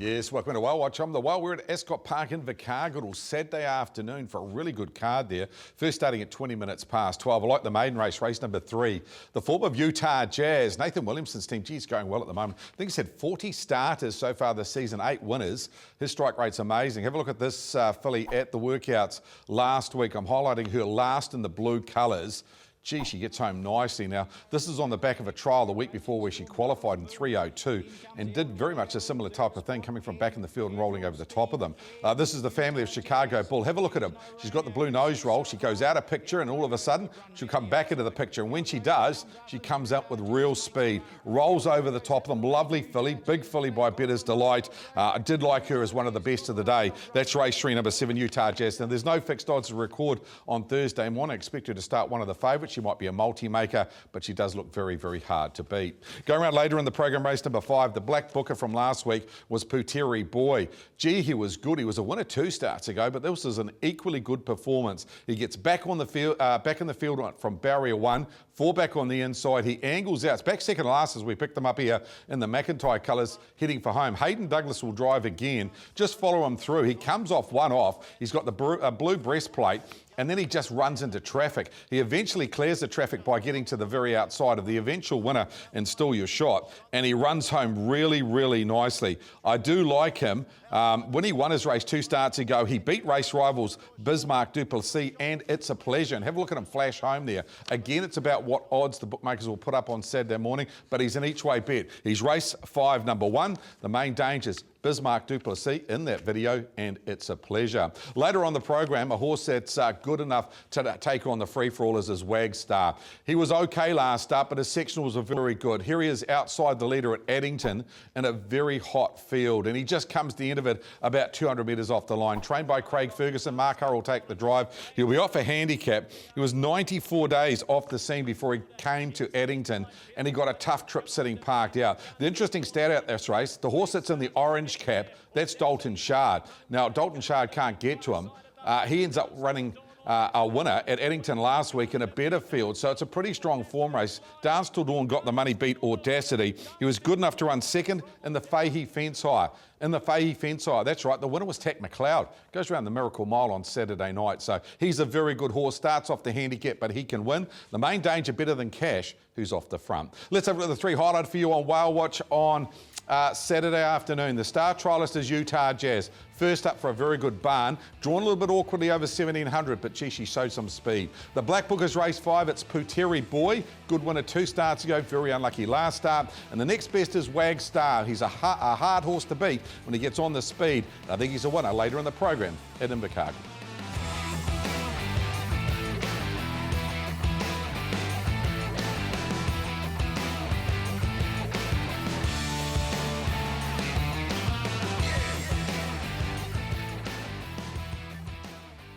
Yes, welcome to Whale Watch. I'm the Whale. We're at Ascot Park in Invercargill Saturday afternoon for a really good card there. First starting at 20 minutes past 12. I like the maiden race, race number 3. The form of Utah Jazz. Nathan Williamson's team, geez, going well at the moment. I think he's had 40 starters so far this season, 8 winners. His strike rate's amazing. Have a look at this filly at the workouts last week. I'm highlighting her last in the blue colours. Gee, she gets home nicely. Now, this is on the back of a trial the week before where she qualified in 3:02 and did very much a similar type of thing, coming from back in the field and rolling over the top of them. This is the family of Chicago Bull. Have a look at him. She's got the blue nose roll. She goes out of picture and all of a sudden she'll come back into the picture. And when she does, she comes up with real speed, rolls over the top of them. Lovely filly, big filly by Bettor's Delight. I did like her as one of the best of the day. That's race 3, number 7, Utah Jazz. Now, there's no fixed odds to record on Thursday and want to expect her to start one of the favourites. She might be a multi-maker, but she does look very, very hard to beat. Going around later in the program, race number 5, the Black Booker from last week was Puteri Boy. Gee, he was good. He was a winner 2 starts ago, but this was an equally good performance. He gets back on the field, back in the field from barrier 1, 4 back on the inside. He angles out. It's back second last as we picked them up here in the McIntyre colours, heading for home. Hayden Douglas will drive again. Just follow him through. He comes off one off. He's got the blue breastplate, and then he just runs into traffic. He eventually clears the traffic by getting to the very outside of the eventual winner and Still Your Shot, and he runs home really, really nicely. I do like him. When he won his race 2 starts ago, he beat race rivals Bismarck Duplessis and It's a Pleasure, and have a look at him flash home there. Again, it's about what odds the bookmakers will put up on Saturday morning, but he's an each-way bet. He's race 5, number 1. The main dangers, Bismarck Duplessis in that video, and It's a Pleasure. Later on the program, a horse that's good enough to take on the free-for-allers is Wagstar. He was okay last start, but his sectionals were very good. Here he is outside the leader at Addington in a very hot field, and he just comes to the end of it about 200 metres off the line. Trained by Craig Ferguson, Mark Hurrell will take the drive. He'll be off a handicap. He was 94 days off the scene before he came to Addington, and he got a tough trip sitting parked out. The interesting stat out this race, the horse that's in the orange cap, that's Dalton Shard. Now, Dalton Shard can't get to him. He ends up running a winner at Addington last week in a better field, so it's a pretty strong form race. Dance Till Dawn got the money, beat Audacity. He was good enough to run second in the Fahey Fence Hire. That's right, the winner was Tack McLeod. Goes around the Miracle Mile on Saturday night, so he's a very good horse. Starts off the handicap, but he can win. The main danger, Better Than Cash, who's off the front. Let's have a look at the 3 highlighted for you on Whale Watch on Saturday afternoon. The star trialist is Utah Jazz. First up for a very good barn. Drawn a little bit awkwardly over 1700, but gee, she showed some speed. The Black Bookers race 5, it's Puteri Boy. Good winner 2 starts ago, very unlucky last start. And the next best is Wagstar. He's a hard horse to beat when he gets on the speed. I think he's a winner later in the program at Invercargill.